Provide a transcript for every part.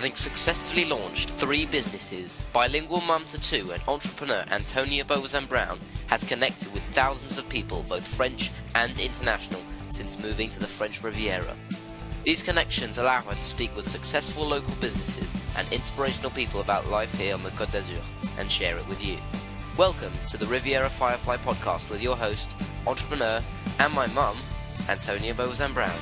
Having successfully launched 3 businesses, bilingual mum to 2 and entrepreneur Antonia Brown has connected with thousands of people, both French and international, since moving to the French Riviera. These connections allow her to speak with successful local businesses and inspirational people about life here on the Côte d'Azur and share it with you. Welcome to the Riviera Firefly podcast with your host, entrepreneur, and my mum, Antonia Brown.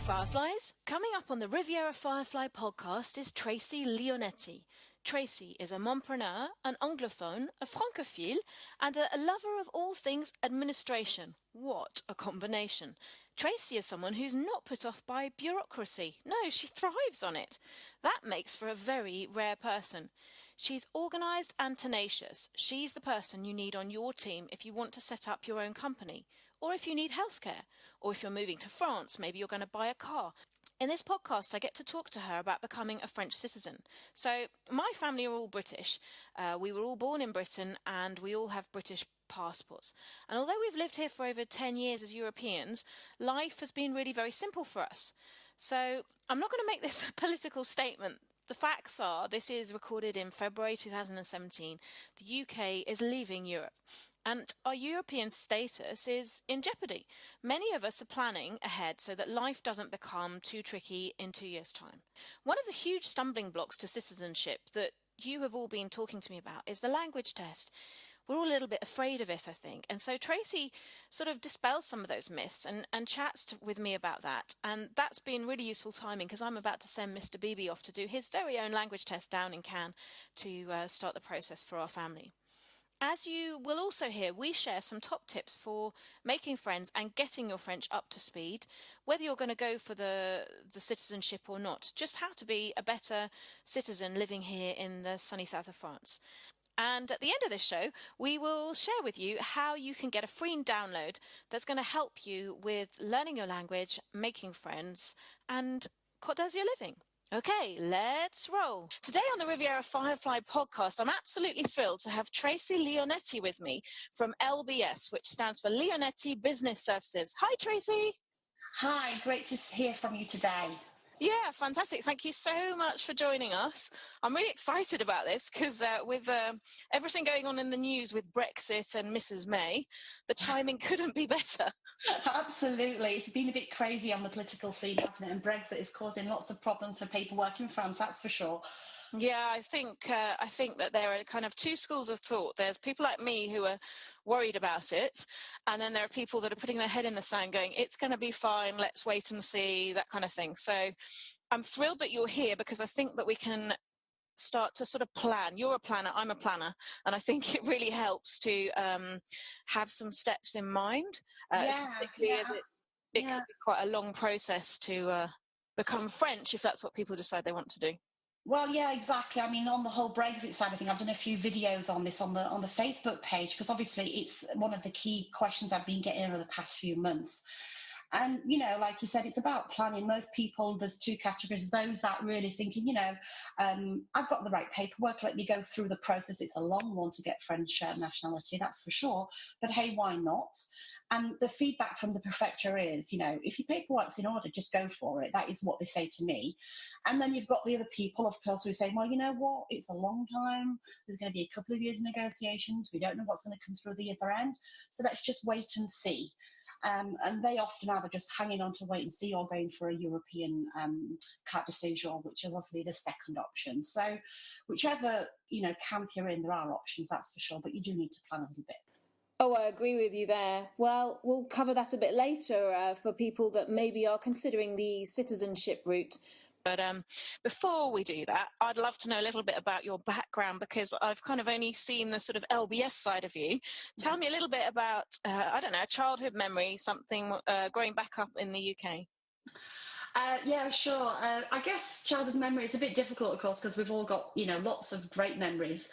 Fireflies. Coming up on the Riviera Firefly podcast is Tracy Leonetti. Tracy is a mumpreneur, an anglophone, a francophile, and a lover of all things administration. What a combination. Tracy is someone who's not put off by bureaucracy. No, she thrives on it. That makes for a very rare person. She's organised and tenacious. She's the person you need on your team if you want to set up your own company, or if you need healthcare, or if you're moving to France, maybe you're going to buy a car. In this podcast, I get to talk to her about becoming a French citizen. So my family are all British. We were all born in Britain and we all have British passports. And although we've lived here for over 10 years as Europeans, life has been really very simple for us. So I'm not going to make this a political statement. The facts are, this is recorded in February 2017. The UK is leaving Europe. And our European status is in jeopardy. Many of us are planning ahead so that life doesn't become too tricky in 2 years' time. One of the huge stumbling blocks to citizenship that you have all been talking to me about is the language test. We're all a little bit afraid of it, I think. And so Tracy sort of dispels some of those myths and chats with me about that. And that's been really useful timing because I'm about to send Mr. Beebe off to do his very own language test down in Cannes to start the process for our family. As you will also hear, we share some top tips for making friends and getting your French up to speed, whether you're going to go for the citizenship or not, just how to be a better citizen living here in the sunny south of France. And at the end of this show, we will share with you how you can get a free download that's going to help you with learning your language, making friends, and Côte d'Azur living. Okay, let's roll. Today on the Riviera Firefly podcast, I'm absolutely thrilled to have Tracy Leonetti with me from LBS, which stands for Leonetti Business Services. Hi, Tracy. Hi, great to hear from you today. Yeah, fantastic. Thank you so much for joining us. I'm really excited about this because with everything going on in the news with Brexit and Mrs. May, the timing couldn't be better. Absolutely. It's been a bit crazy on the political scene, hasn't it? And Brexit is causing lots of problems for people working in France, that's for sure. Yeah, I think that there are kind of two schools of thought. There's people like me who are worried about it, and then there are people that are putting their head in the sand going, it's going to be fine, let's wait and see, that kind of thing. So I'm thrilled that you're here because I think that we can start to sort of plan. You're a planner, I'm a planner, and I think it really helps to have some steps in mind, particularly as it can be quite a long process to become French if that's what people decide they want to do. Well, yeah, exactly. I mean, on the whole Brexit side of things, I've done a few videos on this on the Facebook page because obviously it's one of the key questions I've been getting over the past few months. And, you know, like you said, it's about planning. Most people, there's two categories. Those that really thinking, I've got the right paperwork, let me go through the process. It's a long one to get French nationality, that's for sure. But hey, why not? And the feedback from the prefecture is, if your paperwork's in order, just go for it. That is what they say to me. And then you've got the other people, of course, who say, well, you know what? It's a long time. There's going to be a couple of years of negotiations. We don't know what's going to come through the other end. So let's just wait and see. And they often either just hanging on to wait and see or going for a European carte de séjour, which is obviously the second option. So whichever, camp you're in, there are options, that's for sure. But you do need to plan a little bit. Oh, I agree with you there. Well, we'll cover that a bit later for people that maybe are considering the citizenship route. But before we do that, I'd love to know a little bit about your background because I've kind of only seen the sort of LBS side of you. Tell me a little bit about, a childhood memory, something growing back up in the UK. Yeah, sure. I guess childhood memory is a bit difficult, of course, because we've all got, lots of great memories.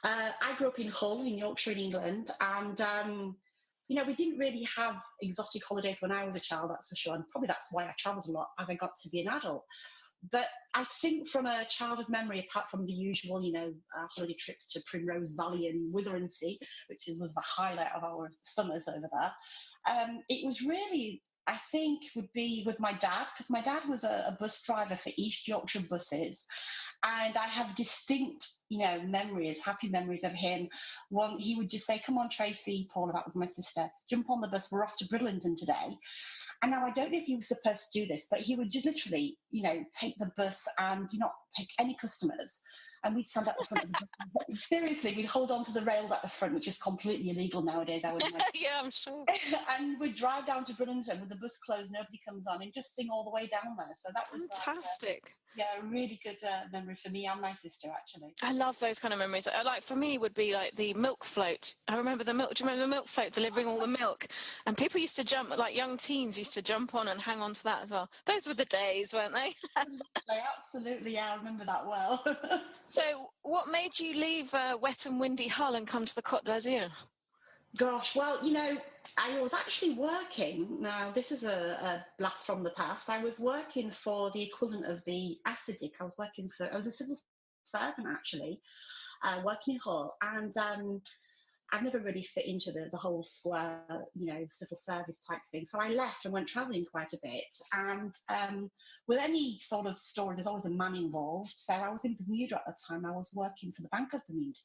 I grew up in Hull in Yorkshire in England, and we didn't really have exotic holidays when I was a child, that's for sure, and probably that's why I travelled a lot as I got to be an adult. But I think from a childhood memory, apart from the usual, holiday trips to Primrose Valley and Witherington, which was the highlight of our summers over there, it was really, I think, would be with my dad, because my dad was a bus driver for East Yorkshire buses. And I have distinct, memories, happy memories of him. One, he would just say, "Come on, Tracy," Paula, that was my sister, "jump on the bus, we're off to Bridlington today." And now I don't know if he was supposed to do this, but he would just literally, take the bus and not take any customers. And we'd stand at the front of the bus. Seriously, we'd hold on to the rails at the front, which is completely illegal nowadays, I would imagine. Yeah, I'm sure. And we'd drive down to Bridlington with the bus closed, nobody comes on, and just sing all the way down there. So that was fantastic. a really good memory for me and my sister, actually. I love those kind of memories. Like, for me, would be like the milk float. I remember the milk. Do you remember the milk float delivering all the milk? And people used to jump, like young teens used to jump on and hang on to that as well. Those were the days, weren't they? Absolutely, yeah, I remember that well. So what made you leave wet and windy Hull and come to the Côte d'Azur? Gosh, well, I was actually working. Now, this is a blast from the past. I was working for the equivalent of the ASIDIC. I was a civil servant, actually, working in Hull. And I've never really fit into the whole square, civil service type thing. So I left and went travelling quite a bit. And with any sort of story, there's always a man involved. So I was in Bermuda at the time. I was working for the Bank of Bermuda.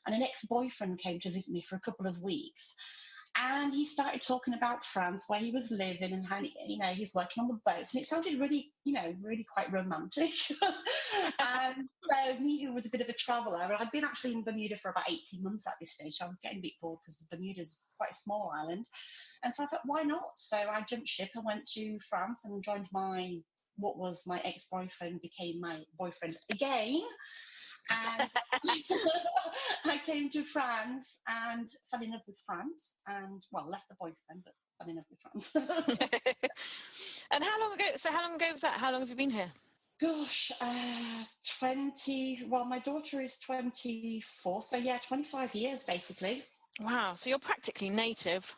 And an ex-boyfriend came to visit me for a couple of weeks. And he started talking about France, where he was living and how, he's working on the boats. And it sounded really, really quite romantic. And so me, who was a bit of a traveller, I'd been actually in Bermuda for about 18 months at this stage. I was getting a bit bored because Bermuda's quite a small island. And so I thought, why not? So I jumped ship and went to France and joined what was my ex-boyfriend became my boyfriend again. And I came to France and fell in love with France and, left the boyfriend, but fell in love with France. And how long ago was that? How long have you been here? Gosh, 20, my daughter is 24, so 25 years basically. Wow, so you're practically native.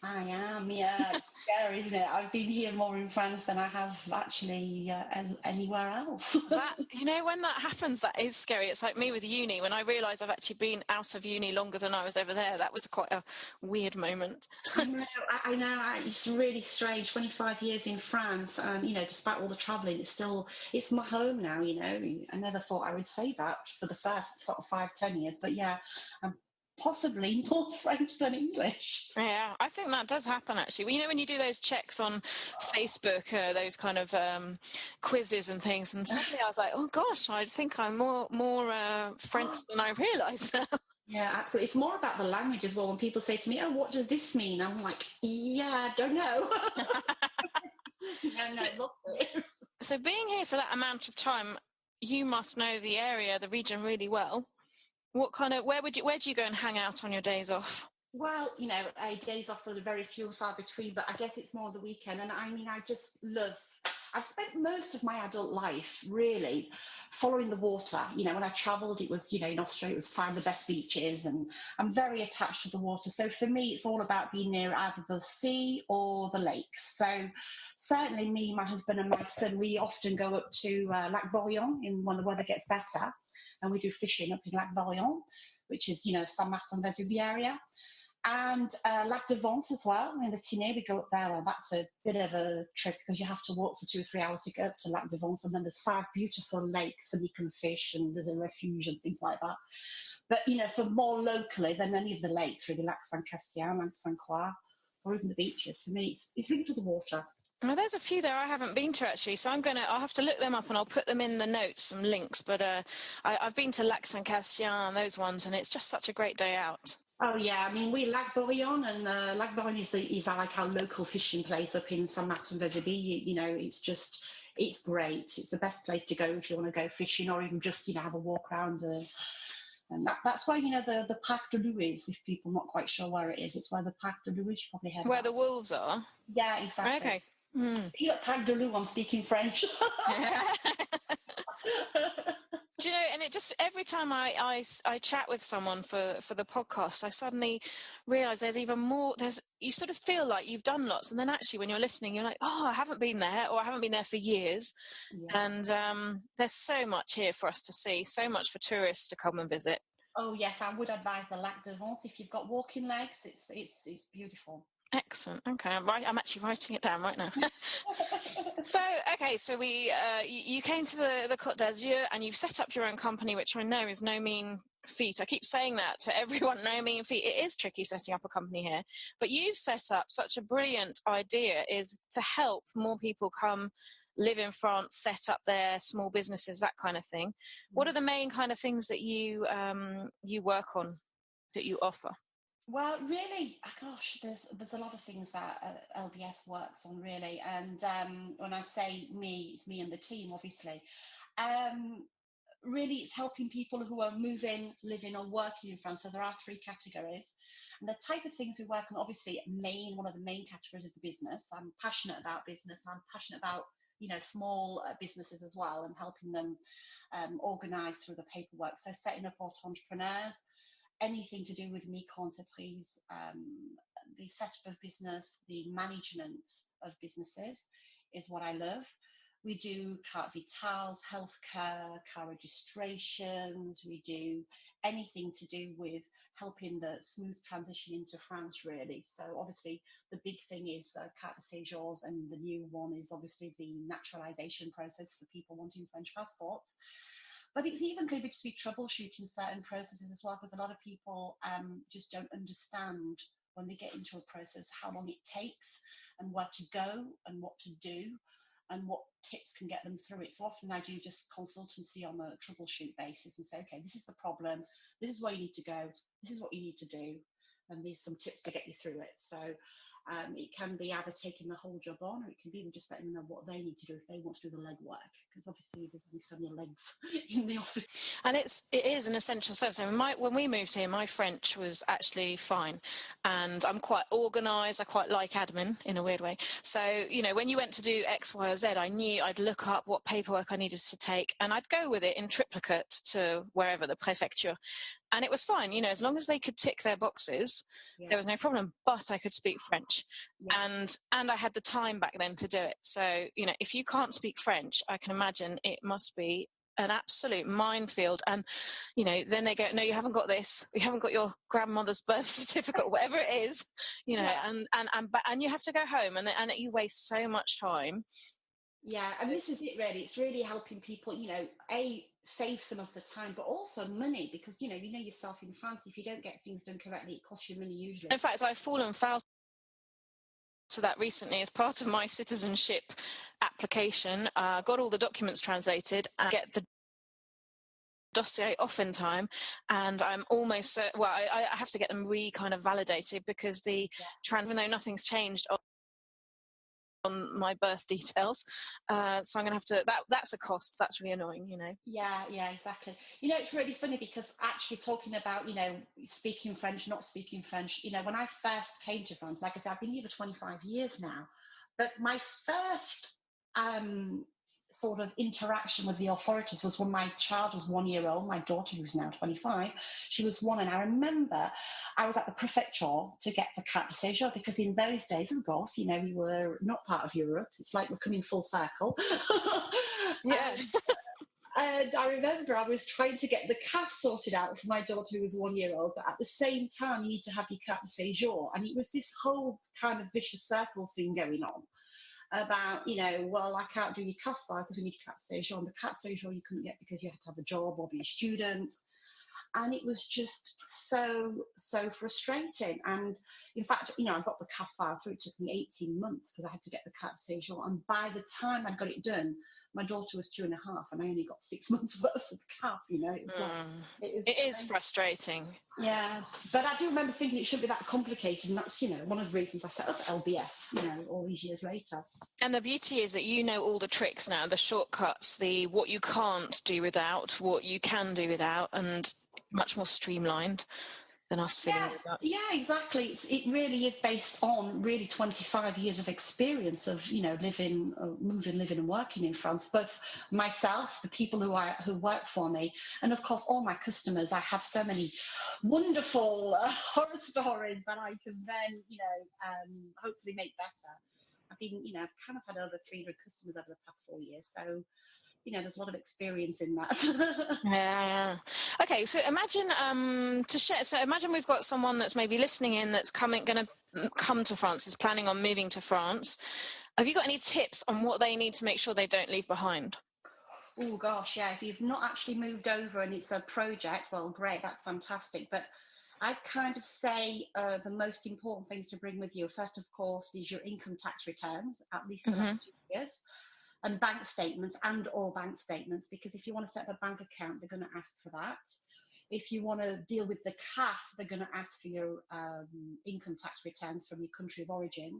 I am, yeah. It's scary, isn't it? I've been here more in France than I have actually anywhere else. When that happens, that is scary. It's like me with uni. When I realised I've actually been out of uni longer than I was ever there, that was quite a weird moment. I know. It's really strange. 25 years in France, and despite all the travelling, it's my home now. I never thought I would say that for the first sort of 5-10 years, but yeah, I'm possibly more French than English. Yeah, I think that does happen, actually. When you do those checks on Facebook, those kind of quizzes and things, and suddenly I was like, oh gosh, I think I'm more French than I realised now. Yeah, absolutely. It's more about the language as well. When people say to me, "Oh, what does this mean?" I'm like, "Yeah, I don't know." No, lost it. So being here for that amount of time, you must know the area, the region really well. Where do you go and hang out on your days off? Well, days off are very few and far between, but I guess it's more the weekend. And I just I've spent most of my adult life really following the water. When I travelled, it was, in Australia, it was find the best beaches, and I'm very attached to the water. So for me, it's all about being near either the sea or the lakes. So certainly me, my husband and my son, we often go up to Lac Bourguignon when the weather gets better. And we do fishing up in Lac Bourguignon, which is, Saint-Martin-Vesubie area. And Lac de Vence as well. In the Tinée, we go up there. Well, that's a bit of a trip because you have to walk for 2 or 3 hours to go up to Lac de Vence. And then there's 5 beautiful lakes and you can fish and there's a refuge and things like that. But, for more locally than any of the lakes, really, Lac Saint-Cassien, Lac Saint-Croix, or even the beaches, for me, it's linked to the water. Well, there's a few there I haven't been to, actually, so I'll have to look them up and I'll put them in the notes, some links, but I've been to Lac Saint-Cassien, those ones, and it's just such a great day out. Oh, yeah, we Lac Bourguignon, and Lac Bourguignon is like our local fishing place up in Saint-Martin-Vesubie. It's great. It's the best place to go if you want to go fishing or even just, have a walk around. And that's why, the Parc de Louis, if people are not quite sure where it is, it's where the Parc de Louis, you probably have. Where the wolves are? Yeah, exactly. Okay. See, at Parc de Louis, I'm speaking French. Do you know, and it just, every time I chat with someone for the podcast, I suddenly realise there's even more, you sort of feel like you've done lots, and then actually when you're listening, you're like, oh, I haven't been there, or I haven't been there for years. Yeah. And there's so much here for us to see, so much for tourists to come and visit. Oh yes, I would advise the Lac de Vence. If you've got walking legs, it's beautiful. Excellent. Okay, I'm actually writing it down right now. So you came to the Côte d'Azur, and you've set up your own company, which I know is no mean feat. I keep saying that to everyone, no mean feat. It is tricky setting up a company here, but you've set up such a brilliant idea, is to help more people come live in France, set up their small businesses, that kind of thing. What are the main kind of things that you work on, that you offer? Well, really, gosh, there's a lot of things that LBS works on, really. And when I say me, it's me and the team, obviously. Really, it's helping people who are moving, living, or working in France. So there are 3 categories. And the type of things we work on, obviously, one of the main categories is the business. I'm passionate about business. I'm passionate about small businesses as well, and helping them organise through the paperwork. So setting up entrepreneurs, anything to do with micro-entreprise, the setup of business, the management of businesses is what I love. We do carte vitales, healthcare, car registrations. We do anything to do with helping the smooth transition into France, really. So obviously the big thing is carte de séjours, and the new one is obviously the naturalization process for people wanting French passports. But it's even going to be troubleshooting certain processes as well, because a lot of people just don't understand when they get into a process how long it takes, and where to go, and what to do, and what tips can get them through it. So often I do just consultancy on a troubleshoot basis and say, okay, this is the problem, this is where you need to go, this is what you need to do, and these are some tips to get you through it. So it can be either taking the whole job on, or it can be even just letting them know what they need to do if they want to do the leg work, because obviously there's only so many legs in the office. And it is an essential service. I mean, when we moved here, my French was actually fine, and I'm quite organised. I quite like admin in a weird way. So, when you went to do X, Y, or Z, I knew I'd look up what paperwork I needed to take, and I'd go with it in triplicate to wherever, the préfecture. And it was fine, as long as they could tick their boxes, there was no problem. But I could speak French, and I had the time back then to do it. So, if you can't speak French, I can imagine it must be an absolute minefield. And, then they go, no, you haven't got this. You haven't got your grandmother's birth certificate, whatever it is, and you have to go home, and you waste so much time. Yeah, and this is it really. It's really helping people, save some of the time, but also money, because, you know yourself in France, if you don't get things done correctly, it costs you money usually. In fact, I've fallen foul to that recently as part of my citizenship application. Got all the documents translated and get the dossier off in time, and I'm almost I have to get them kind of validated, because even though nothing's changed on my birth details, so I'm gonna have to, that's a cost. That's really annoying. Yeah, exactly. It's really funny, because actually talking about speaking French, not speaking French, when I first came to France, like I said, I've been here for 25 years now, but my first sort of interaction with the authorities was when my child was 1 year old. My daughter, who's now 25, she was 1, and I remember I was at the prefecture to get the carte de séjour, because in those days, of course, we were not part of Europe. It's like we're coming full circle. Yeah. And I remember I was trying to get the CAF sorted out for my daughter, who was 1 year old, but at the same time, you need to have your carte de séjour. And it was this whole kind of vicious circle thing going on about, well, I can't do your CAF file because we need your carte de séjour. And the carte de séjour you couldn't get because you had to have a job or be a student. And it was just so frustrating. And in fact, I got the CAF file through. It took me 18 months because I had to get the carte de séjour. And by the time I got it done, my daughter was 2.5, and I only got 6 months worth of CAF. It is frustrating. Yeah, but I do remember thinking it shouldn't be that complicated, and that's one of the reasons I set up LBS. All these years later. And the beauty is that all the tricks now, the shortcuts, what you can't do without, what you can do without, and much more streamlined. than us filling it up. Yeah, exactly. It really is based on really 25 years of experience of, living, moving, living and working in France. Both myself, the people who work for me, and of course all my customers. I have so many wonderful horror stories that I can then, hopefully make better. I've been, kind of had over 300 customers over the past 4 years. So, there's a lot of experience in that. Yeah. Okay, so imagine imagine we've got someone that's maybe listening in that's going to come to France, is planning on moving to France. Have you got any tips on what they need to make sure they don't leave behind? Oh gosh, yeah. If you've not actually moved over and it's a project, well, great, that's fantastic. But I'd kind of say the most important things to bring with you, first, of course, is your income tax returns, at least the last 2 years. And bank statements or bank statements, because if you want to set up a bank account, they're going to ask for that. If you want to deal with the CAF, they're going to ask for your income tax returns from your country of origin.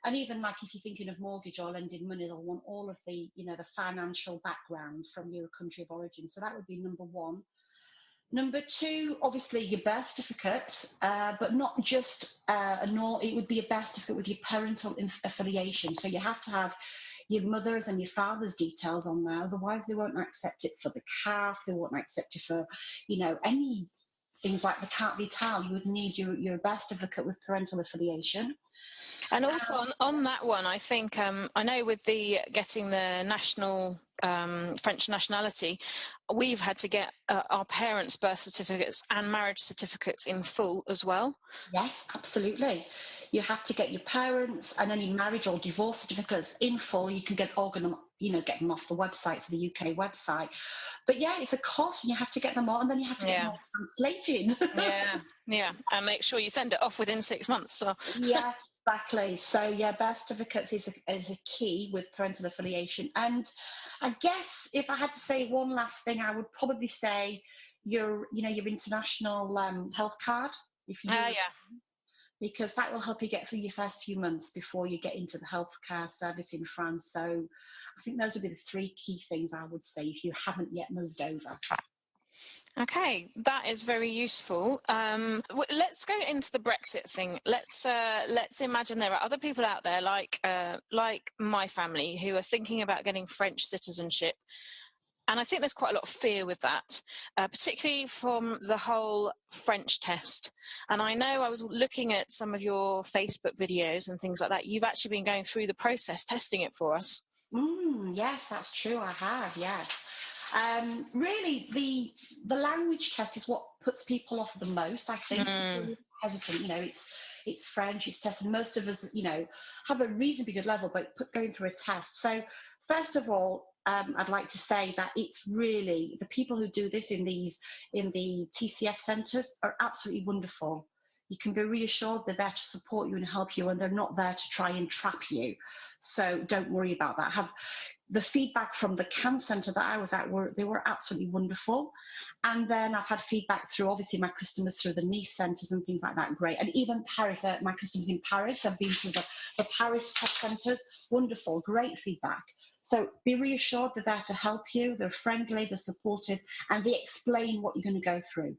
And even like if you're thinking of mortgage or lending money, they'll want all of the, the financial background from your country of origin. So that would be number one. Number two, obviously your birth certificate, but not just it would be a birth certificate with your parental affiliation. So you have to have your mother's and your father's details on there. Otherwise, they won't accept it for the CAF. They won't accept it for, any things like the carte vitale. You would need your birth certificate with parental affiliation. And also on that one, I think I know with getting the national French nationality, we've had to get our parents' birth certificates and marriage certificates in full as well. Yes, absolutely. You have to get your parents and any marriage or divorce certificates in full. You can get them off the website, for the UK website. But yeah, it's a cost, and you have to get them all, and then you have to get them all translated. Yeah, and make sure you send it off within 6 months. So. Yes, exactly. So yeah, birth certificates is a key with parental affiliation. And I guess if I had to say one last thing, I would probably say your international health card. If you because that will help you get through your first few months before you get into the healthcare service in France. So I think those would be the three key things I would say if you haven't yet moved over. Okay, that is very useful. Let's go into the Brexit thing. Let's imagine there are other people out there like my family who are thinking about getting French citizenship. And I think there's quite a lot of fear with that, particularly from the whole French test. And I know I was looking at some of your Facebook videos and things like that. You've actually been going through the process, testing it for us. Yes, that's true. I have, yes. Really, the language test is what puts people off the most, I think. People are hesitant, it's French, it's tested. Most of us, have a reasonably good level, but going through a test. So first of all, I'd like to say that it's really the people who do this in the TCF centres are absolutely wonderful. You can be reassured they're there to support you and help you, and they're not there to try and trap you. So don't worry about that. The feedback from the CAN centre that I was at they were absolutely wonderful. And then I've had feedback through, obviously, my customers through the Nice centres and things like that. Great. And even Paris, my customers in Paris, I've been through the Paris test centres. Wonderful. Great feedback. So be reassured they're there to help you. They're friendly, they're supportive, and they explain what you're going to go through.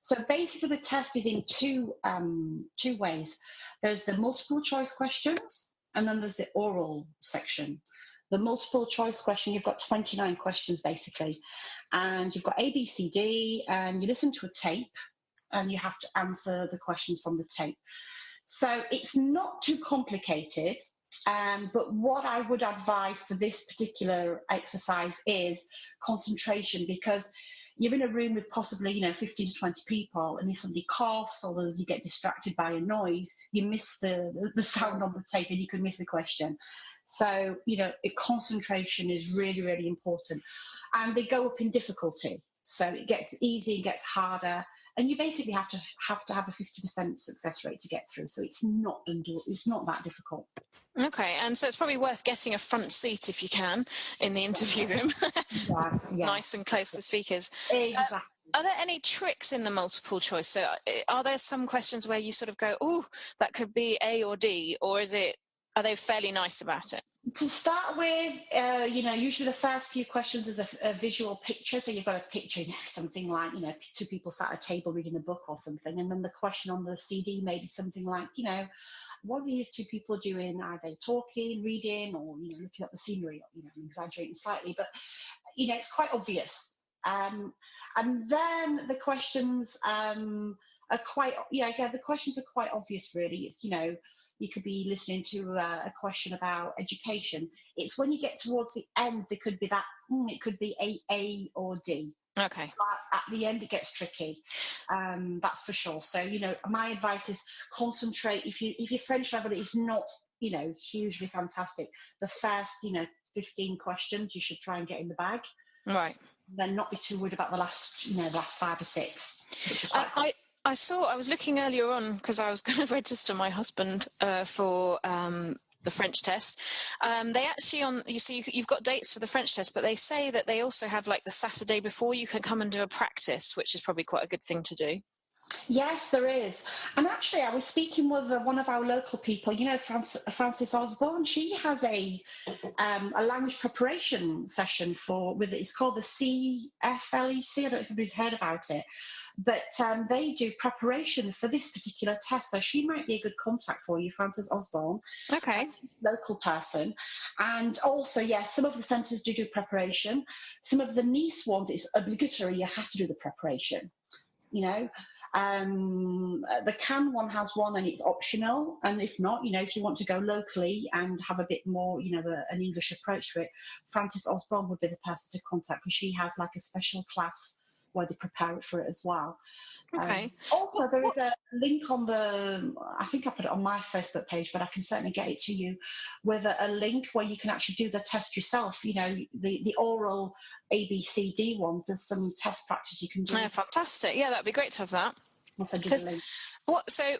So basically the test is in two ways. There's the multiple choice questions, and then there's the oral section. The multiple choice question, you've got 29 questions basically, and you've got A, B, C, D, and you listen to a tape and you have to answer the questions from the tape. So it's not too complicated, but what I would advise for this particular exercise is concentration, because you're in a room with possibly 15 to 20 people, and if somebody coughs or you get distracted by a noise, you miss the sound on the tape and you could miss the question. So concentration is really, really important, and they go up in difficulty. So it gets easy, it gets harder, and you basically have to have a 50% success rate to get through. So it's not that difficult. Okay, and so it's probably worth getting a front seat if you can in the interview room. Yes. Nice and close to speakers. Exactly. Are there any tricks in the multiple choice? So are there some questions where you sort of go, oh, that could be A or D, or is it Are they fairly nice about it? To start with, usually the first few questions is a visual picture. So you've got a picture, something like, two people sat at a table reading a book or something. And then the question on the CD may be something like, what are these two people doing? Are they talking, reading, or, looking at the scenery? I'm exaggerating slightly, but, it's quite obvious. And then the questions are quite, the questions are quite obvious, really. It's, you could be listening to a question about education. It's when you get towards the end, there could be that, it could be A or D. Okay. But at the end, it gets tricky. That's for sure. So, my advice is concentrate. If your French level is not, hugely fantastic, the first, 15 questions, you should try and get in the bag. Right. Then not be too worried about the last 5 or 6. Which are quite I was looking earlier on because I was going to register my husband for the French test. They actually you've got dates for the French test, but they say that they also have like the Saturday before you can come and do a practice, which is probably quite a good thing to do. Yes, there is. And actually, I was speaking with one of our local people, Frances Osborne. She has a language preparation session it's called the CFLEC. I don't know if anybody's heard about it. But they do preparation for this particular test. So she might be a good contact for you, Frances Osborne. Okay. Local person. And also, some of the centres do preparation. Some of the Nice ones, it's obligatory. You have to do the preparation. The Cannes one has one and it's optional, and if not, if you want to go locally and have a bit more, an English approach to it, Frances Osborne would be the person to contact, because she has like a special class where they prepare it for it as well. Okay. Also, there is a link on I think I put it on my Facebook page, but I can certainly get it to you, with a link where you can actually do the test yourself. The oral ABCD ones, there's some test practice you can do. Yeah, fantastic. Yeah, that'd be great to have that. I'll send you the link.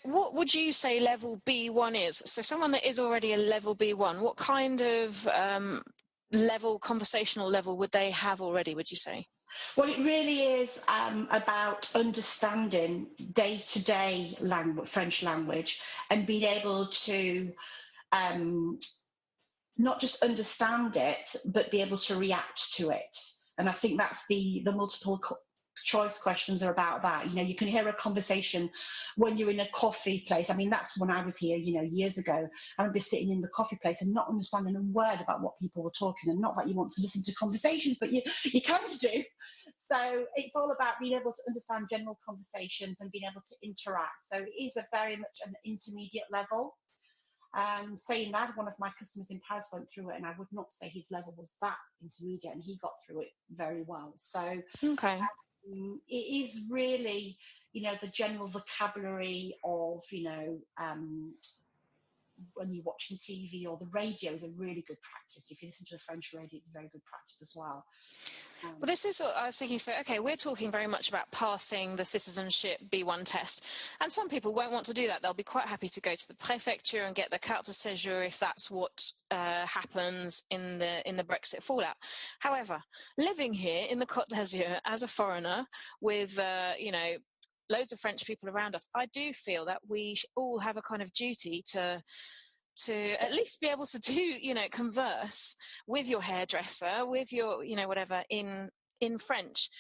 What would you say level B1 is? So someone that is already a level B1, what kind of conversational level would they have already, would you say? Well, it really is about understanding day-to-day French language, and being able to not just understand it, but be able to react to it. And I think that's the multiple choice questions are about that. You can hear a conversation when you're in a coffee place. I mean, that's when I was here, years ago. I remember sitting in the coffee place and not understanding a word about what people were talking. And not that you want to listen to conversations, but you kind of do. So it's all about being able to understand general conversations and being able to interact. So it is a very much an intermediate level. Saying that, one of my customers in Paris went through it, and I would not say his level was that intermediate, and he got through it very well. So okay. It is really, the general vocabulary of, when you're watching TV or the radio is a really good practice. If you listen to the French radio, it's a very good practice as well. Well, this is what I was thinking. So, okay, we're talking very much about passing the citizenship B1 test. And some people won't want to do that. They'll be quite happy to go to the prefecture and get the carte de séjour if that's what happens in the Brexit fallout. However, living here in the Côte d'Azur as a foreigner with, loads of French people around us, I do feel that we all have a kind of duty to at least be able to do, converse with your hairdresser, with your, whatever, in French.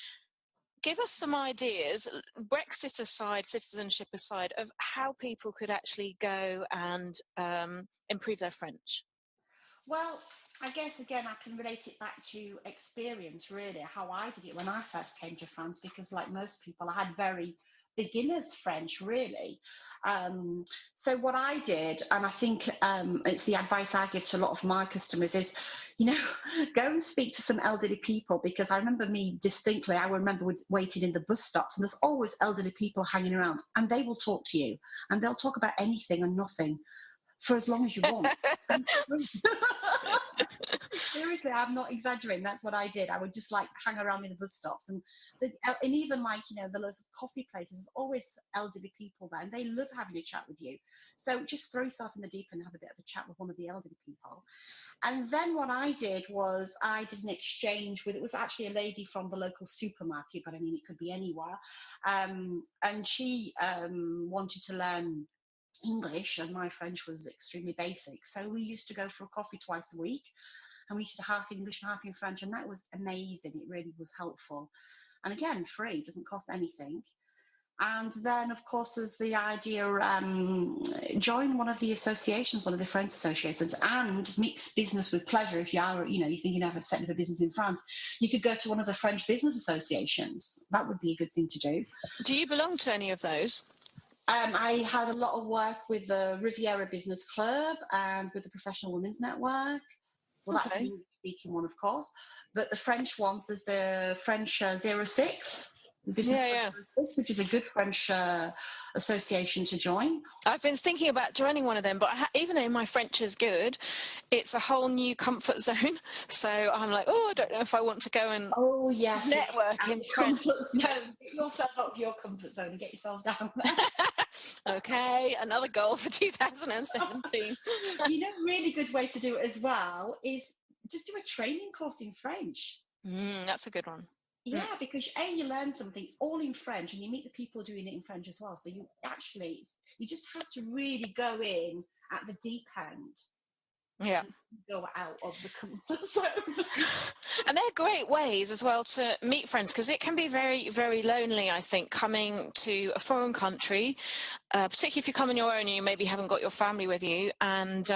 Give us some ideas, Brexit aside, citizenship aside, of how people could actually go and improve their French. Well, I guess, again, I can relate it back to experience, really, how I did it when I first came to France, because like most people, I had very beginner's French, really. So what I did, and I think it's the advice I give to a lot of my customers, is, go and speak to some elderly people, because I remember I remember waiting in the bus stops, and there's always elderly people hanging around, and they will talk to you, and they'll talk about anything and nothing for as long as you want. Seriously, I'm not exaggerating. That's what I did. I would just hang around in the bus stops, and even the loads of coffee places. There's always elderly people there, and they love having a chat with you. So just throw yourself in the deep end and have a bit of a chat with one of the elderly people. And then what I did was I did an exchange with, it was actually a lady from the local supermarket, but I mean, it could be anywhere. And she wanted to learn English, and my French was extremely basic. So we used to go for a coffee twice a week, and we used to do half English and half in French, and that was amazing. It really was helpful. And again, free, doesn't cost anything. And then, of course, there's the idea, join one of the associations, one of the French associations, and mix business with pleasure. If you are, you think you have a set up a business in France, you could go to one of the French business associations. That would be a good thing to do. Do you belong to any of those? I had a lot of work with the Riviera Business Club and with the Professional Women's Network. Well, that's the English-speaking one, of course. But the French ones, there's the French 06, the Business Club 06, which is a good French association to join. I've been thinking about joining one of them, but even though my French is good, it's a whole new comfort zone. So I'm like, I don't know if I want to go and network in French. No, get yourself out of your comfort zone and get yourself down. Okay, another goal for 2017. Really good way to do it as well is just do a training course in French. That's a good one. Yeah, because you learn something, it's all in French, and you meet the people doing it in French as well. So you just have to really go in at the deep end. Yeah. Go out of the comfort zone. And they're great ways as well to meet friends, because it can be very, very lonely, I think, coming to a foreign country, particularly if you come on your own and you maybe haven't got your family with you, and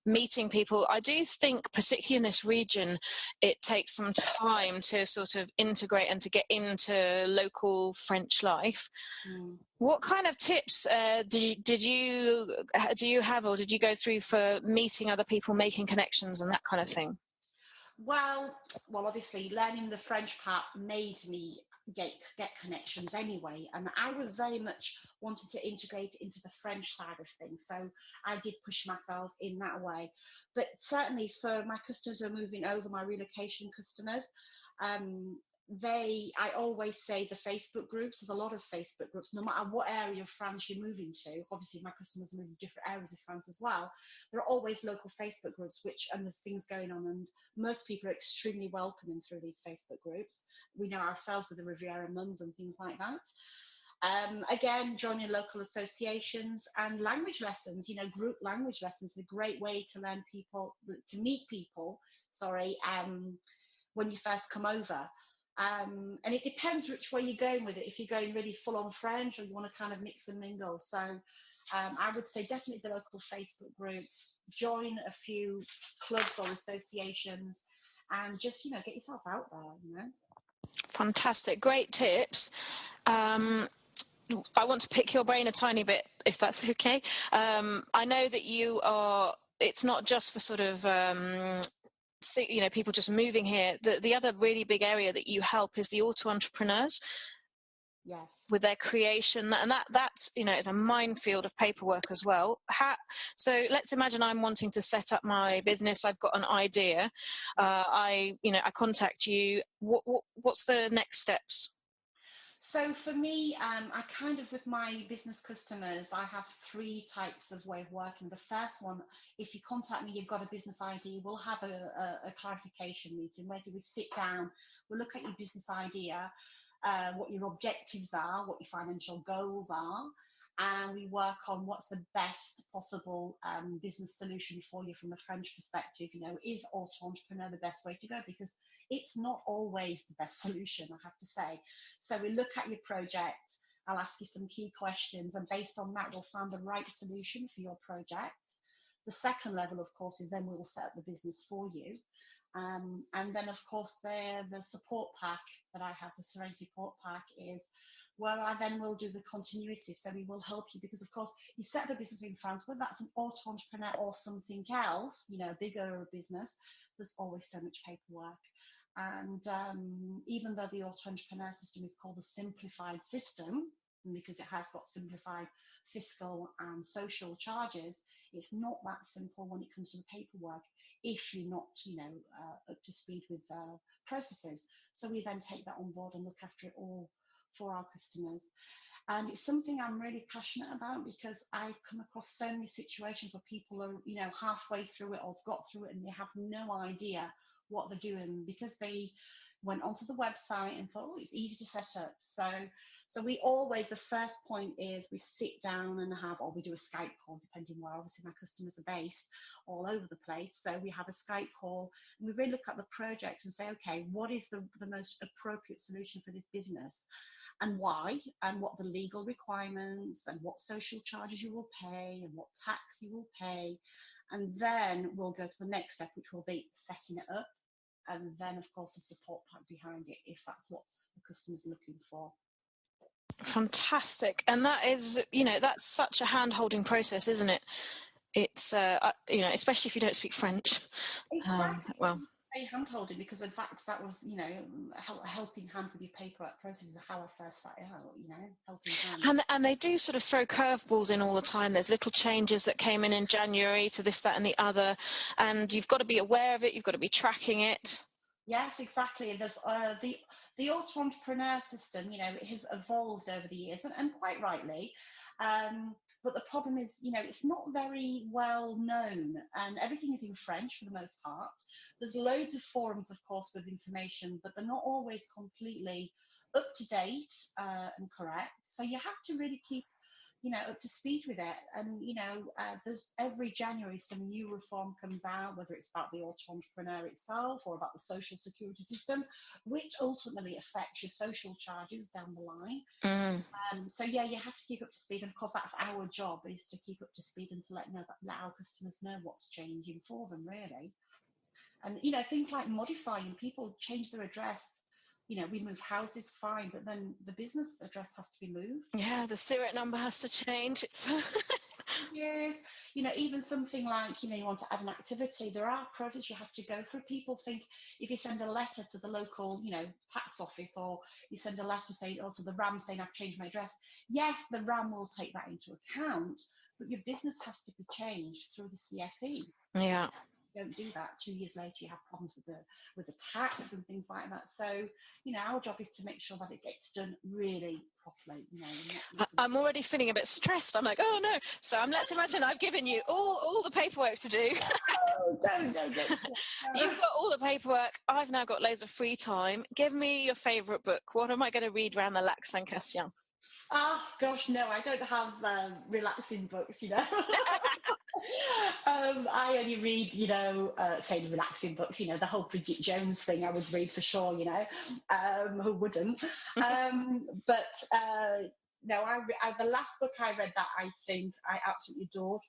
meeting people. I do think, particularly in this region, it takes some time to sort of integrate and to get into local French life. What kind of tips do you have, or did you go through for meeting other people, making connections and that kind of thing? Well, obviously, learning the French part made me get connections anyway, and I was very much wanting to integrate into the French side of things, so I did push myself in that way. But certainly for my customers who are moving over, my relocation customers, I always say the Facebook groups. There's a lot of Facebook groups, no matter what area of France you're moving to. Obviously, my customers move to different areas of France as well. There are always local Facebook groups, and there's things going on, and most people are extremely welcoming through these Facebook groups. We know ourselves with the Riviera Mums and things like that. Again, joining local associations and language lessons. Group language lessons is a great way to meet people. When you first come over. And it depends which way you're going with it. If you're going really full on French, or you want to kind of mix and mingle. So I would say definitely the local Facebook groups, join a few clubs or associations, and just, get yourself out there, Fantastic. Great tips. I want to pick your brain a tiny bit, if that's okay. I know that it's not just for sort of, people just moving here. The other really big area that you help is the auto entrepreneurs. Yes. With their creation, and that's is a minefield of paperwork as well. So let's imagine I'm wanting to set up my business. I've got an idea. I contact you. What's the next steps? So for me, I kind of, with my business customers, I have 3 types of way of working. The first one, if you contact me, you've got a business idea, we'll have a clarification meeting where we sit down, we'll look at your business idea, what your objectives are, what your financial goals are, and we work on what's the best possible business solution for you from a French perspective. Is auto entrepreneur the best way to go? Because it's not always the best solution, I have to say. So we look at your project, I'll ask you some key questions, and based on that, we'll find the right solution for your project. The second level, of course, is then we will set up the business for you. And then, of course, the support pack that I have, the Serenity Support Pack, is where I then will do the continuity. So we will help you, because, of course, you set up a business in France, whether that's an auto entrepreneur or something else, a bigger business, there's always so much paperwork. And even though the auto entrepreneur system is called the simplified system, because it has got simplified fiscal and social charges, it's not that simple when it comes to the paperwork if you're not, up to speed with processes. So we then take that on board and look after it all for our customers. And it's something I'm really passionate about, because I come across so many situations where people are, halfway through it or have got through it and they have no idea what they're doing, because they went onto the website and thought, oh, it's easy to set up. So we always, the first point is we sit down and or we do a Skype call, depending where obviously my customers are based all over the place. So we have a Skype call and we really look at the project and say, okay, what is the most appropriate solution for this business and why, and what the legal requirements and what social charges you will pay and what tax you will pay. And then we'll go to the next step, which will be setting it up. And then, of course, the support pack behind it, if that's what the customer's looking for. Fantastic. And that is, that's such a hand-holding process, isn't it? It's, especially if you don't speak French. Exactly. Very hand-holding, because in fact that was, a helping hand with your paperwork process is how I first started out, helping hand. And they do sort of throw curveballs in all the time. There's little changes that came in January to this, that and the other, and you've got to be aware of it, you've got to be tracking it. Yes, exactly. There's the auto-entrepreneur system, it has evolved over the years, and quite rightly. But the problem is, it's not very well known, and everything is in French for the most part. There's loads of forums, of course, with information, but they're not always completely up to date and correct. So you have to really keep, up to speed with it. And, there's every January some new reform comes out, whether it's about the auto-entrepreneur itself or about the social security system, which ultimately affects your social charges down the line. So yeah, you have to keep up to speed. And of course, that's our job, is to keep up to speed and to let our customers know what's changing for them, really. And, things like modifying, people change their address. We move houses, fine, but then the business address has to be moved. Yeah, the serial number has to change. Yes, even something like, you want to add an activity, there are processes you have to go through. People think if you send a letter to the local, tax office, or you send a letter saying, or to the RAM saying, I've changed my address. Yes, the RAM will take that into account, but your business has to be changed through the CFE. Yeah. Don't do that. 2 years later, you have problems with the tax and things like that. So, our job is to make sure that it gets done really properly. I'm already feeling a bit stressed. I'm like, oh no. So let's imagine I've given you all the paperwork to do. Oh, don't. You've got all the paperwork. I've now got loads of free time. Give me your favourite book. What am I going to read around the lac Saint-Cassien? Oh, gosh, no, I don't have relaxing books, I only read, say relaxing books, the whole Bridget Jones thing I would read for sure, who wouldn't? But no, the last book I read that I think I absolutely adored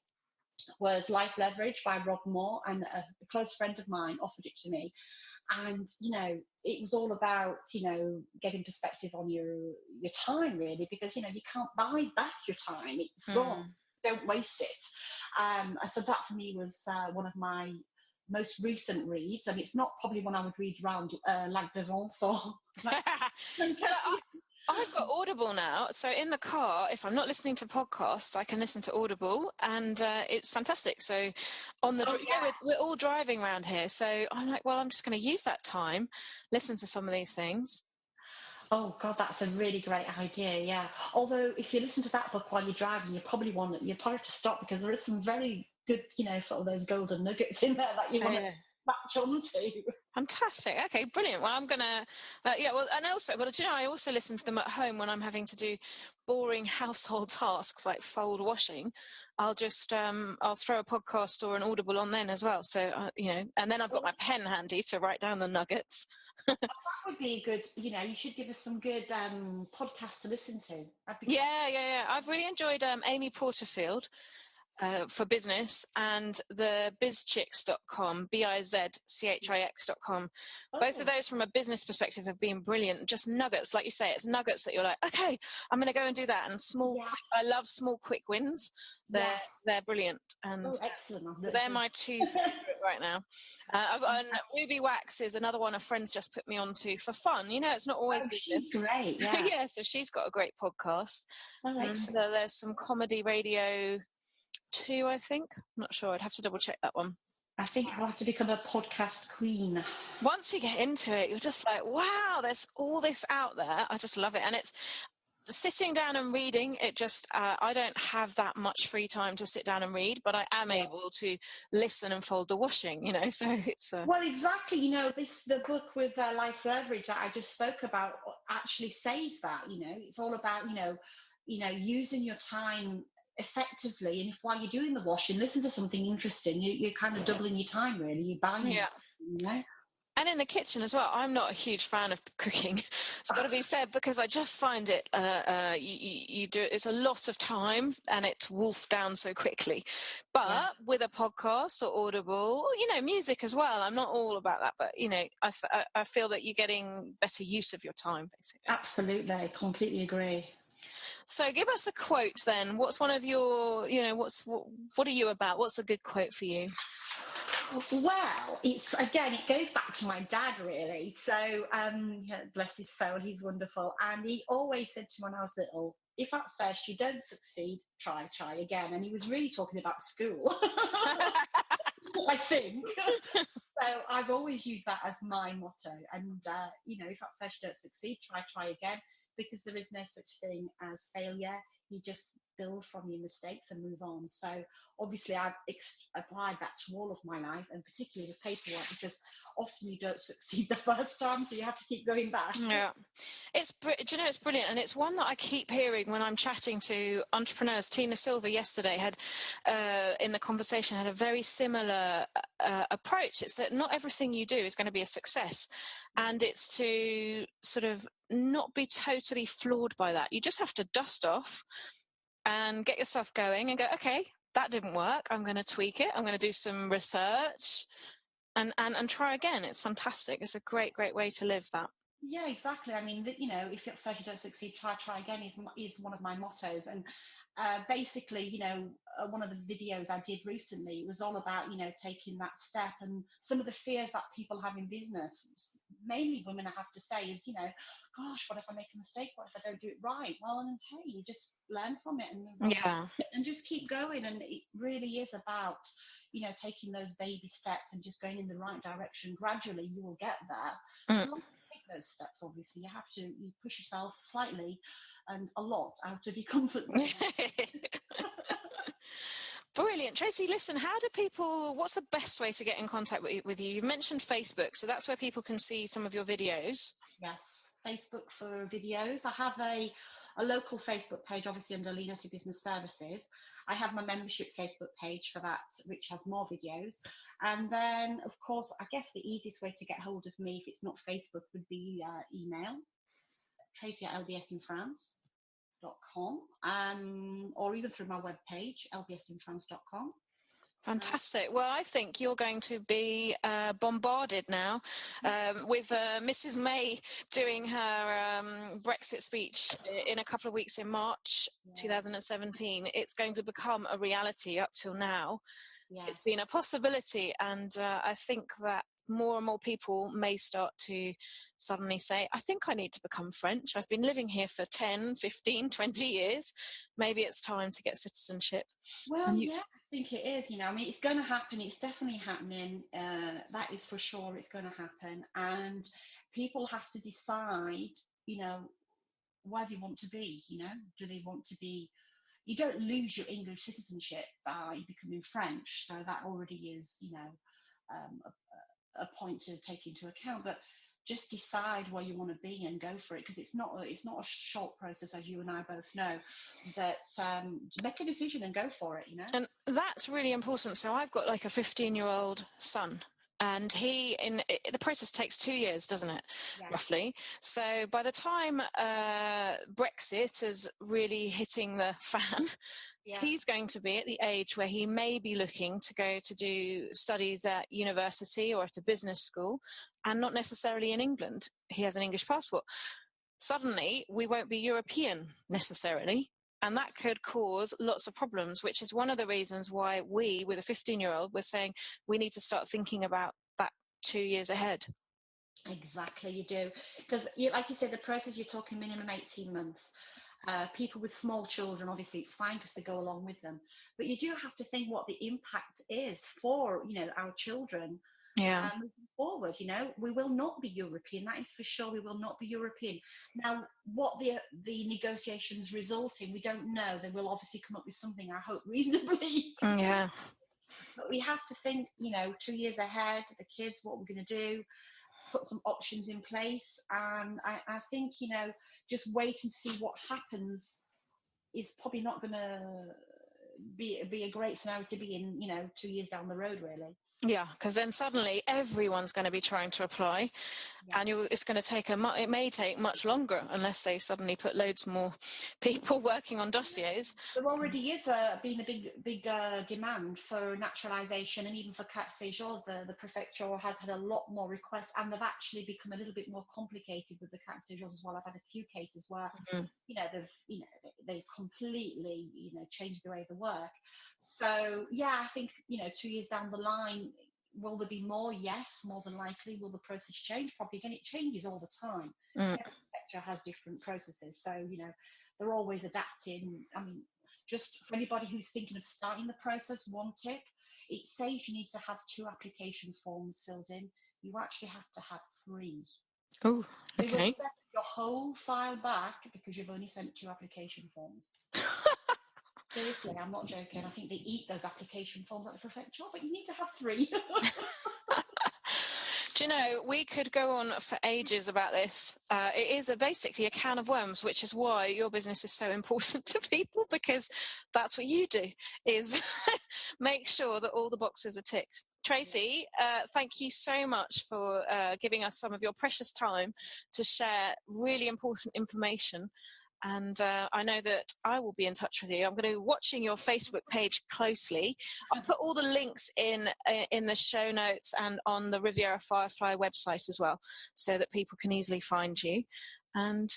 was Life Leverage by Rob Moore, and a close friend of mine offered it to me. And, it was all about, getting perspective on your time, really, because, you can't buy back your time. It's gone. Don't waste it. So that for me was one of my most recent reads. And it's not probably one I would read around Lac de Vence or... I've got Audible now, so in the car, if I'm not listening to podcasts, I can listen to Audible, and it's fantastic. So on the we're all driving around here, so I'm like, well, I'm just going to use that time, listen to some of these things. Oh God, that's a really great idea. Yeah. Although if you listen to that book while you're driving, you probably have to stop, because there is some very good, sort of those golden nuggets in there that you want to match onto. Fantastic. Okay, brilliant. Well, I'm gonna, I also listen to them at home when I'm having to do boring household tasks like fold washing. I'll just, I'll throw a podcast or an Audible on then as well. So, and then I've got my pen handy to write down the nuggets. That would be a good, you should give us some good podcasts to listen to. Yeah. I've really enjoyed Amy Porterfield. For business, and the bizchicks.com, bizchix.com. Both of those from a business perspective have been brilliant. Just nuggets, like you say, it's nuggets that you're like, okay, I'm going to go and do that. And I love small quick wins. They're brilliant. And excellent. So they're my two favorite right now. And Ruby Wax is another one a friend's just put me onto for fun. It's not always business. She's great. Yeah. Yeah. So she's got a great podcast. And there's some comedy radio 2, I think. I'm not sure. I'd have to double check that one. I think I'll have to become a podcast queen. Once you get into it, you're just like, wow, there's all this out there. I just love it. And sitting down and reading, it just, I don't have that much free time to sit down and read, but I am able to listen and fold the washing, you know, so it's... Well, exactly. The book with Life Leverage that I just spoke about actually says that, it's all about, using your time effectively. And if while you're doing the washing, listen to something interesting, you're kind of doubling your time, really. You're buying, And in the kitchen as well, I'm not a huge fan of cooking. It's got to be said, because I just find it, it's a lot of time and it's wolfed down so quickly. But with a podcast or Audible, music as well, I'm not all about that. But, I feel that you're getting better use of your time, basically. Absolutely. I completely agree. So give us a quote then. What's one of your, what are you about? What's a good quote for you? Well, it goes back to my dad, really. So, bless his soul, he's wonderful. And he always said to me when I was little, if at first you don't succeed, try again. And he was really talking about school, I think. So I've always used that as my motto. And, if at first you don't succeed, try again, because there is no such thing as failure. You just build from your mistakes and move on. So obviously I've applied that to all of my life, and particularly with paperwork, because often you don't succeed the first time, so you have to keep going back. Yeah, it's brilliant, and it's one that I keep hearing when I'm chatting to entrepreneurs. Tina Silver yesterday had in the conversation had a very similar approach. It's that not everything you do is going to be a success, and it's to sort of not be totally flawed by that. You just have to dust off and get yourself going and go, okay, that didn't work, I'm going to tweak it, I'm going to do some research and try again. It's fantastic. It's a great way to live that. Yeah, exactly. I mean, if at first you don't succeed, try again is one of my mottos. And basically, one of the videos I did recently was all about, taking that step, and some of the fears that people have in business, mainly women, I have to say, is, gosh, what if I make a mistake? What if I don't do it right? Well, and hey, you just learn from it and move on, and just keep going. And it really is about, taking those baby steps and just going in the right direction. Gradually, you will get there. So take those steps, obviously. You push yourself slightly and a lot out of your comfort zone. Brilliant. Tracy, listen, what's the best way to get in contact with you? You've mentioned Facebook, so that's where people can see some of your videos. Yes, Facebook for videos. I have a local Facebook page, obviously under Leonetti Business Services. I have my membership Facebook page for that, which has more videos. And then, of course, I guess the easiest way to get hold of me, if it's not Facebook, would be email, tracy@lbsinfrance.com, or even through my webpage, lbsinfrance.com. Fantastic. Well, I think you're going to be bombarded now with Mrs. May doing her Brexit speech in a couple of weeks in March 2017. It's going to become a reality. Up till now, it's been a possibility, and I think that more and more people may start to suddenly say, I think I need to become French. I've been living here for 10, 15, 20 years. Maybe it's time to get citizenship. Well, yeah, I think it is. I mean, it's going to happen. It's definitely happening. That is for sure. It's going to happen. And people have to decide, where they want to be. Do they want to be... You don't lose your English citizenship by becoming French. So that already is, a point to take into account. But just decide where you want to be and go for it, because it's not a short process, as you and I both know. But make a decision and go for it. And that's really important. So I've got like a 15-year-old son, and the process takes 2 years, doesn't it? Yeah. Roughly. So by the time Brexit is really hitting the fan, he's going to be at the age where he may be looking to go to do studies at university or at a business school, and not necessarily in England. He has an English passport. Suddenly, we won't be European necessarily, and that could cause lots of problems, which is one of the reasons why we, with a 15-year-old, we're saying we need to start thinking about that 2 years ahead. Exactly, you do. Because, like you said, the process, you're talking minimum 18 months. People with small children, obviously, it's fine because they go along with them. But you do have to think what the impact is for, our children Yeah. Moving forward, we will not be European. That is for sure. We will not be European. Now, what the negotiations result in, we don't know. They will obviously come up with something, I hope, reasonably. Yeah. But we have to think, 2 years ahead, the kids, what we're going to do, put some options in place. And I think, just wait and see what happens is probably not going to be a great scenario to be in, 2 years down the road, really. Yeah, because then suddenly everyone's going to be trying to apply, and it's going to take it may take much longer unless they suddenly put loads more people working on dossiers. There already is been a big demand for naturalisation, and even for carte séjours, the prefecture has had a lot more requests, and they've actually become a little bit more complicated with the carte séjours as well. I've had a few cases where they've completely changed the way they work. So I think 2 years down the line, will there be more? Yes, more than likely. Will the process change? Probably. Again, it changes all the time. Every sector has different processes, so they're always adapting. I mean, just for anybody who's thinking of starting the process, one tip: it says you need to have 2 application forms filled in. You actually have to have 3. Oh, They will okay. send your whole file back because you've only sent 2 application forms. Seriously, I'm not joking. I think they eat those application forms at the prefecture, but you need to have 3. Do you know, we could go on for ages about this. It is basically a can of worms, which is why your business is so important to people, because that's what you do, is make sure that all the boxes are ticked. Tracy, thank you so much for giving us some of your precious time to share really important information. And I know that I will be in touch with you. I'm going to be watching your Facebook page closely. I'll put all the links in the show notes and on the Riviera Firefly website as well, so that people can easily find you. And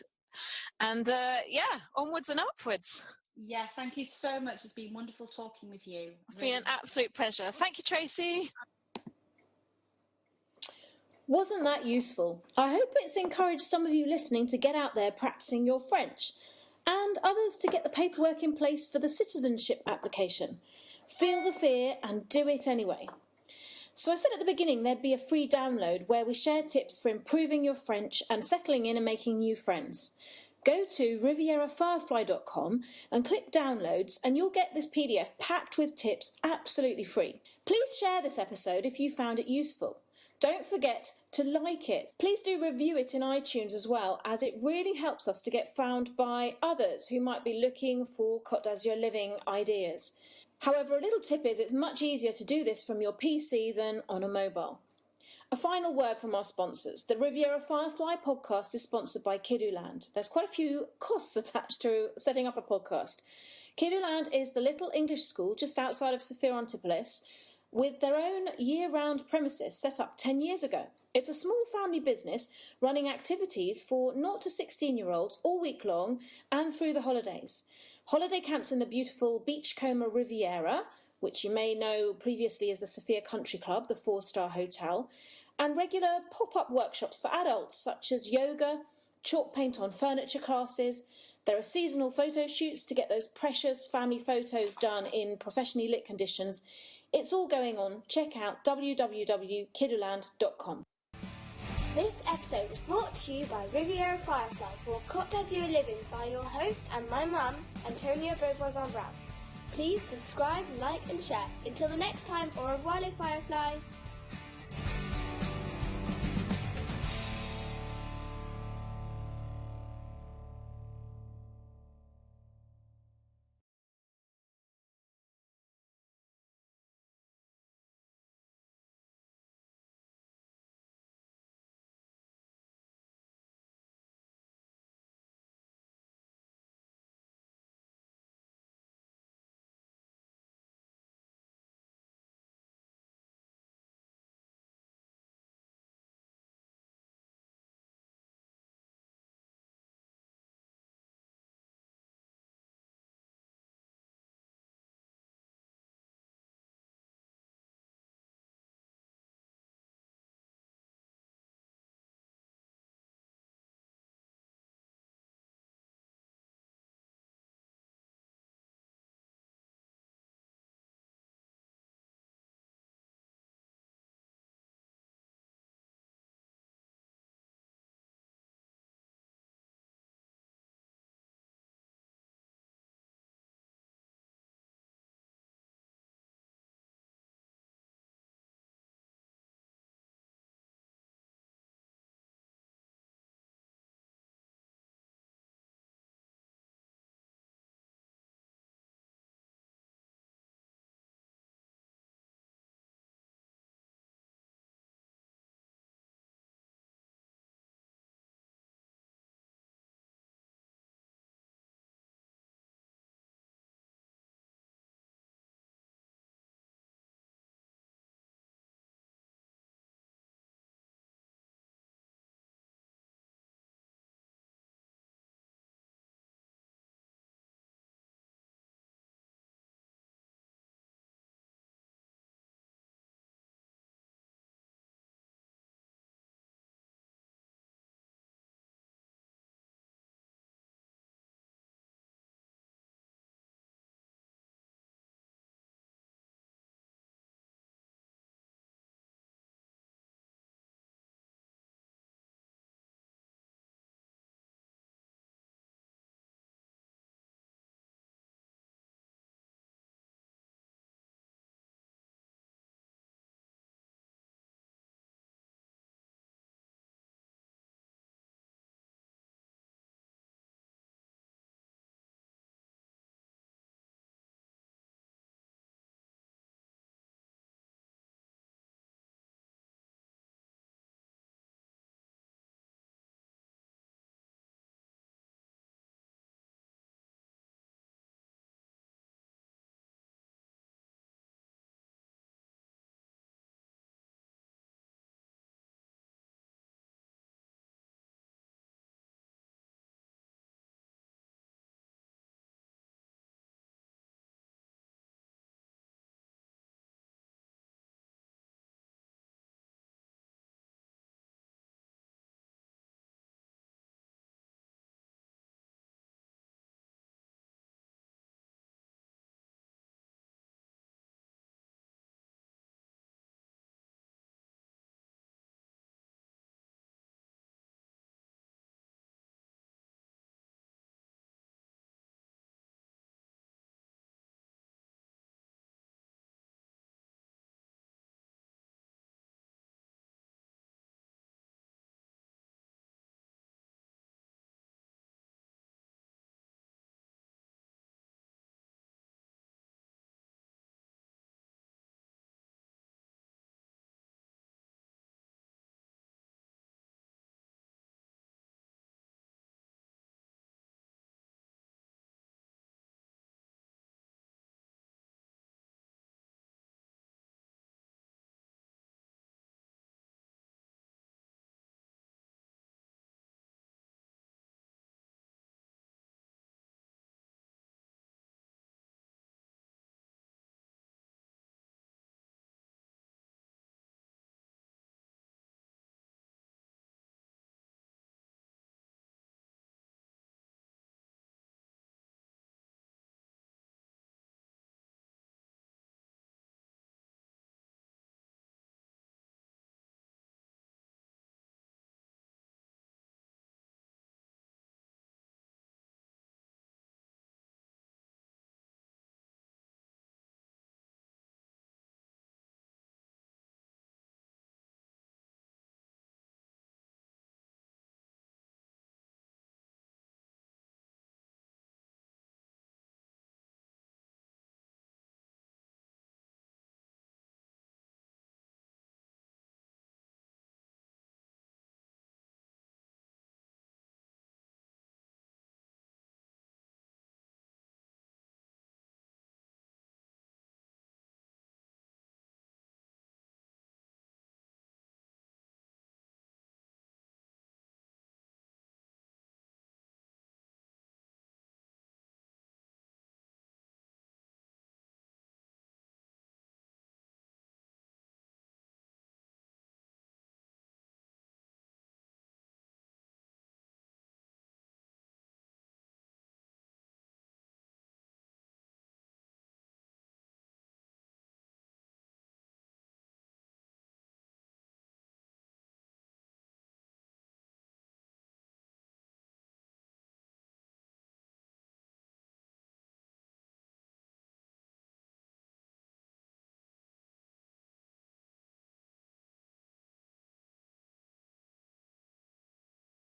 onwards and upwards. Yeah, thank you so much. It's been wonderful talking with you. It's been an absolute pleasure. Thank you, Tracy. Wasn't that useful? I hope it's encouraged some of you listening to get out there practicing your French, and others to get the paperwork in place for the citizenship application. Feel the fear and do it anyway. So I said at the beginning there'd be a free download where we share tips for improving your French and settling in and making new friends. Go to rivierafirefly.com and click downloads, and you'll get this PDF packed with tips absolutely free. Please share this episode if you found it useful. Don't forget to like it. Please do review it in iTunes as well, as it really helps us to get found by others who might be looking for Côte d'Azur living ideas. However, a little tip is it's much easier to do this from your PC than on a mobile. A final word from our sponsors. The Riviera Firefly podcast is sponsored by Kiduland. There's quite a few costs attached to setting up a podcast. Kiduland is the little English school just outside of Sophia Antipolis, with their own year-round premises set up 10 years ago. It's a small family business running activities for 0 to 16-year-olds all week long and through the holidays. Holiday camps in the beautiful Beachcomber Riviera, which you may know previously as the Sophia Country Club, the 4-star hotel, and regular pop-up workshops for adults such as yoga, chalk paint on furniture classes. There are seasonal photo shoots to get those precious family photos done in professionally lit conditions. It's all going on. Check out www.kiduland.com. This episode was brought to you by Riviera Firefly for Côte d'Azur Living by your host and my mum, Antonia Brown. Please subscribe, like and share. Until the next time, au revoir les Fireflies.